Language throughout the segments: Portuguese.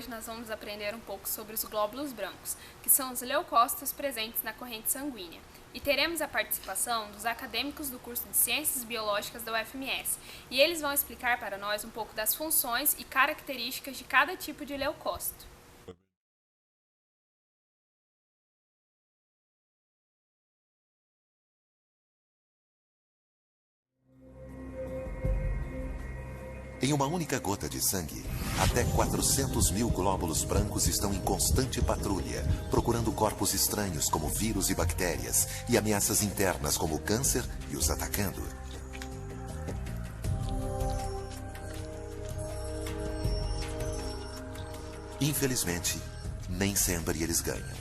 hoje nós vamos aprender um pouco sobre os glóbulos brancos, que são os leucócitos presentes na corrente sanguínea. E teremos a participação dos acadêmicos do curso de Ciências Biológicas da UFMS, e eles vão explicar para nós um pouco das funções e características de cada tipo de leucócito. Em uma única gota de sangue, até 400 mil glóbulos brancos estão em constante patrulha, procurando corpos estranhos como vírus e bactérias e ameaças internas como o câncer e os atacando. Infelizmente, nem sempre eles ganham.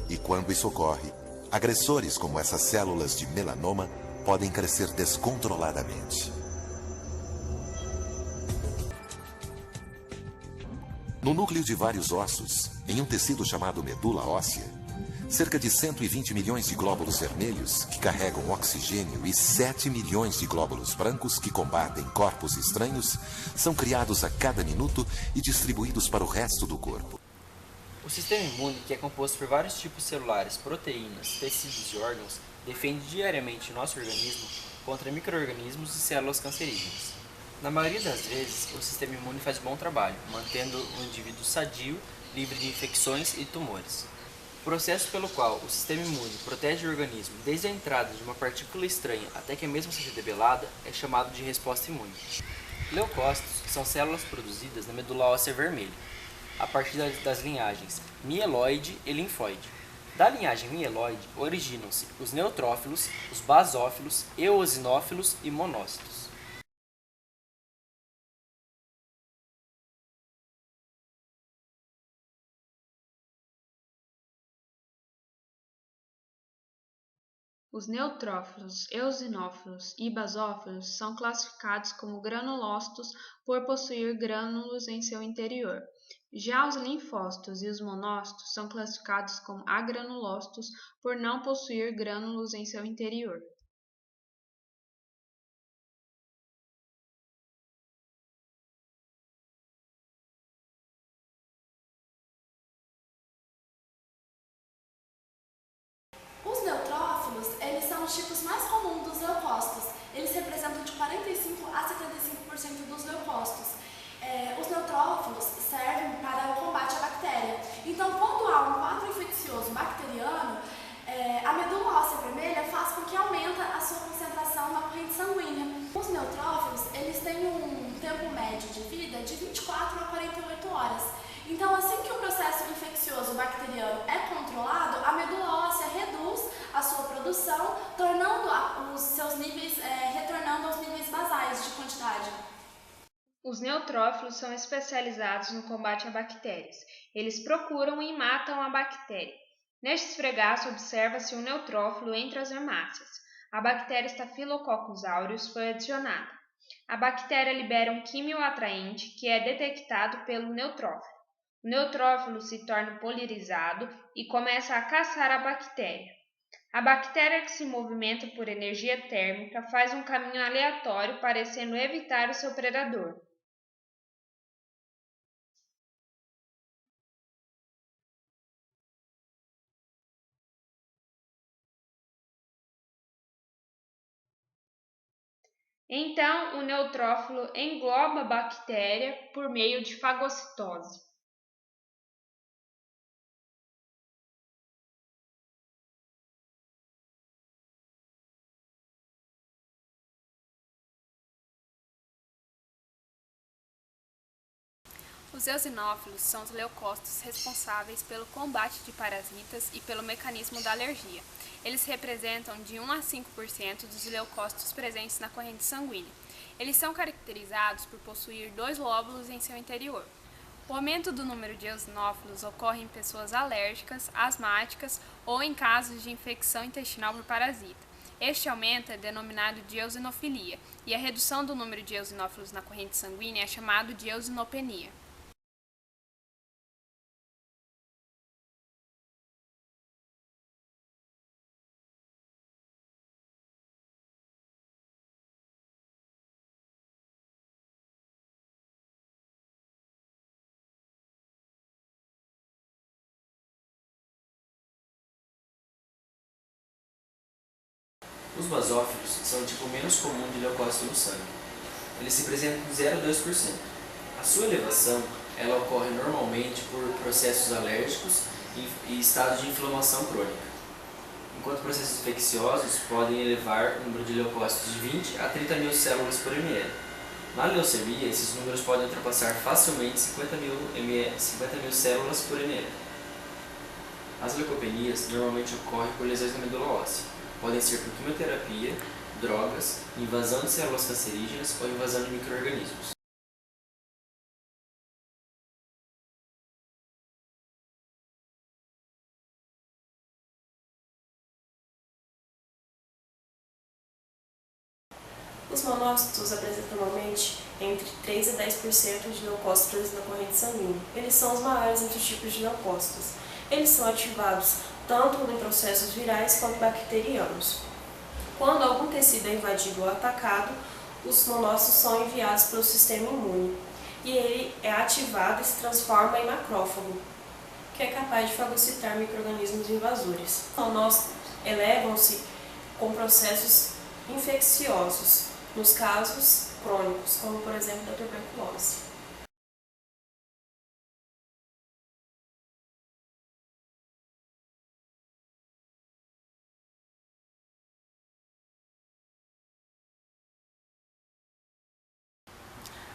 E quando isso ocorre, agressores como essas células de melanoma podem crescer descontroladamente. No núcleo de vários ossos, em um tecido chamado medula óssea, cerca de 120 milhões de glóbulos vermelhos que carregam oxigênio e 7 milhões de glóbulos brancos que combatem corpos estranhos são criados a cada minuto e distribuídos para o resto do corpo. O sistema imune, que é composto por vários tipos celulares, proteínas, tecidos e órgãos, defende diariamente o nosso organismo contra micro-organismos e células cancerígenas. Na maioria das vezes, o sistema imune faz um bom trabalho, mantendo o indivíduo sadio, livre de infecções e tumores. O processo pelo qual o sistema imune protege o organismo desde a entrada de uma partícula estranha até que a mesma seja debelada é chamado de resposta imune. Leucócitos são células produzidas na medula óssea vermelha, a partir das linhagens mieloide e linfóide. Da linhagem mieloide originam-se os neutrófilos, os basófilos, eosinófilos e monócitos. Os neutrófilos, eosinófilos e basófilos são classificados como granulócitos por possuir grânulos em seu interior. Já os linfócitos e os monócitos são classificados como agranulócitos por não possuir grânulos em seu interior. Os neutrófilos, eles são os tipos mais comuns dos leucócitos. Eles representam de 45 a 75% dos leucócitos. Os neutrófilos servem para o combate à bactéria. Então, quando há um quadro infeccioso bacteriano, a medula óssea vermelha faz com que aumente a sua concentração na corrente sanguínea. Os neutrófilos, eles têm um tempo médio de vida de 24 a 48 horas. Então, assim que o processo infeccioso bacteriano é controlado, a medula óssea reduz a sua produção, tornando os seus níveis, retornando aos níveis basais de quantidade. Os neutrófilos são especializados no combate a bactérias. Eles procuram e matam a bactéria. Neste esfregaço observa-se um neutrófilo entre as hemácias. A bactéria Staphylococcus aureus foi adicionada. A bactéria libera um químio atraente que é detectado pelo neutrófilo. O neutrófilo se torna polimerizado e começa a caçar a bactéria. A bactéria que se movimenta por energia térmica faz um caminho aleatório, parecendo evitar o seu predador. Então, o neutrófilo engloba a bactéria por meio de fagocitose. Os eosinófilos são os leucócitos responsáveis pelo combate de parasitas e pelo mecanismo da alergia. Eles representam de 1 a 5% dos leucócitos presentes na corrente sanguínea. Eles são caracterizados por possuir 2 lóbulos em seu interior. O aumento do número de eosinófilos ocorre em pessoas alérgicas, asmáticas ou em casos de infecção intestinal por parasita. Este aumento é denominado de eosinofilia, e a redução do número de eosinófilos na corrente sanguínea é chamado de eosinopenia. Os basófilos são o tipo menos comum de leucócito no sangue. Eles se apresentam em 0 a 2%. A sua elevação ela ocorre normalmente por processos alérgicos e estados de inflamação crônica, enquanto processos infecciosos podem elevar o número de leucócitos de 20 a 30 mil células por ml. Na leucemia, esses números podem ultrapassar facilmente 50 mil células por ml. As leucopenias normalmente ocorrem por lesões na medula óssea. Podem ser por quimioterapia, drogas, invasão de células cancerígenas ou invasão de micro-organismos. Os monócitos apresentam normalmente entre 3 a 10% de leucócitos na corrente sanguínea. Eles são os maiores entre os tipos de leucócitos. Eles são ativados tanto em processos virais quanto bacterianos. Quando algum tecido é invadido ou atacado, os monócitos são enviados pelo sistema imune e ele é ativado e se transforma em macrófago, que é capaz de fagocitar micro-organismos invasores. Os monócitos elevam-se com processos infecciosos, nos casos crônicos, como por exemplo da tuberculose.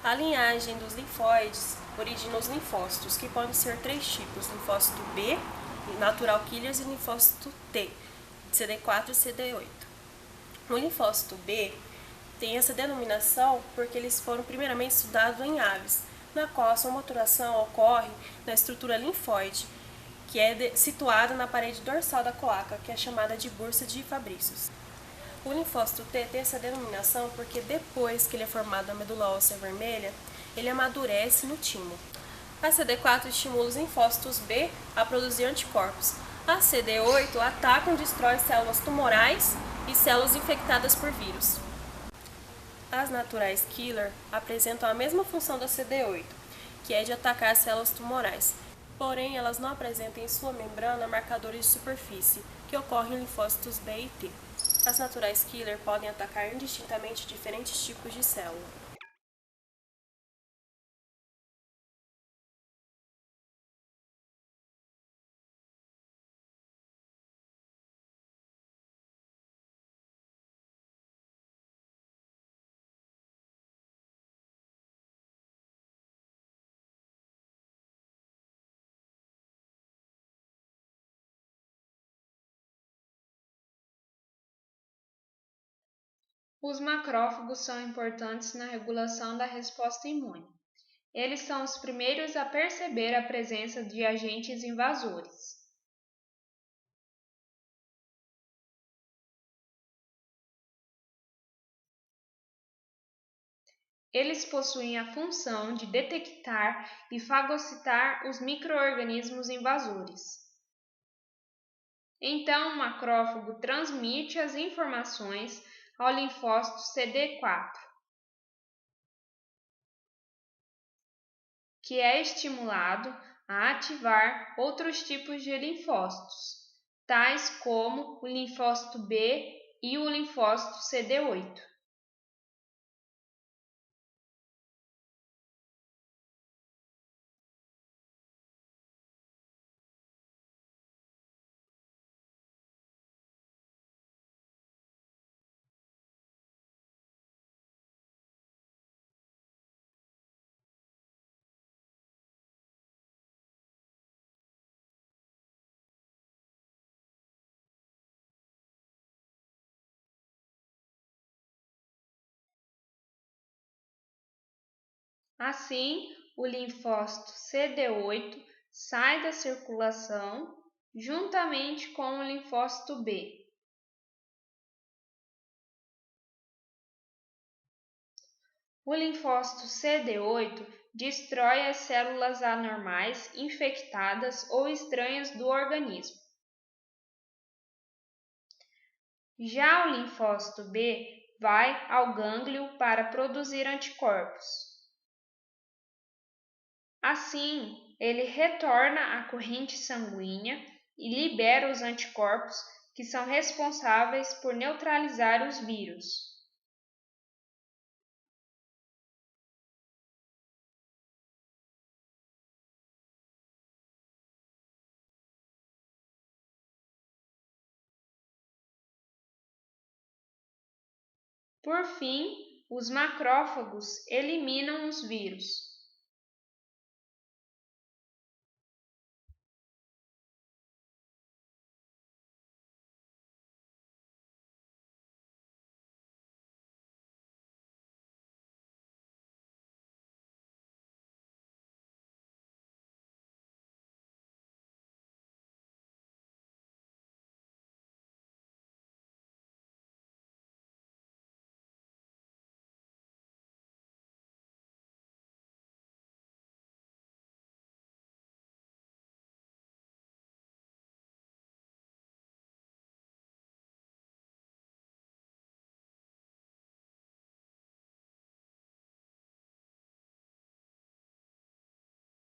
A linhagem dos linfóides origina os linfócitos, que podem ser 3 tipos: linfócito B, natural killers, e linfócito T, CD4 e CD8. O linfócito B tem essa denominação porque eles foram primeiramente estudados em aves, na qual a sua maturação ocorre na estrutura linfóide, que é situada na parede dorsal da cloaca, que é chamada de bursa de Fabrícios. O linfócito T tem essa denominação porque depois que ele é formado na medula óssea vermelha, ele amadurece no timo. A CD4 estimula os linfócitos B a produzir anticorpos. A CD8 ataca e destrói células tumorais e células infectadas por vírus. As naturais killer apresentam a mesma função da CD8, que é de atacar células tumorais, porém elas não apresentam em sua membrana marcadores de superfície, que ocorrem em linfócitos B e T. As naturais killer podem atacar indistintamente diferentes tipos de célula. Os macrófagos são importantes na regulação da resposta imune. Eles são os primeiros a perceber a presença de agentes invasores. Eles possuem a função de detectar e fagocitar os micro-organismos invasores. Então, o macrófago transmite as informações ao linfócito CD4, que é estimulado a ativar outros tipos de linfócitos, tais como o linfócito B e o linfócito CD8. Assim, o linfócito CD8 sai da circulação juntamente com o linfócito B. O linfócito CD8 destrói as células anormais, infectadas ou estranhas do organismo. Já o linfócito B vai ao gânglio para produzir anticorpos. Assim, ele retorna à corrente sanguínea e libera os anticorpos que são responsáveis por neutralizar os vírus. Por fim, os macrófagos eliminam os vírus.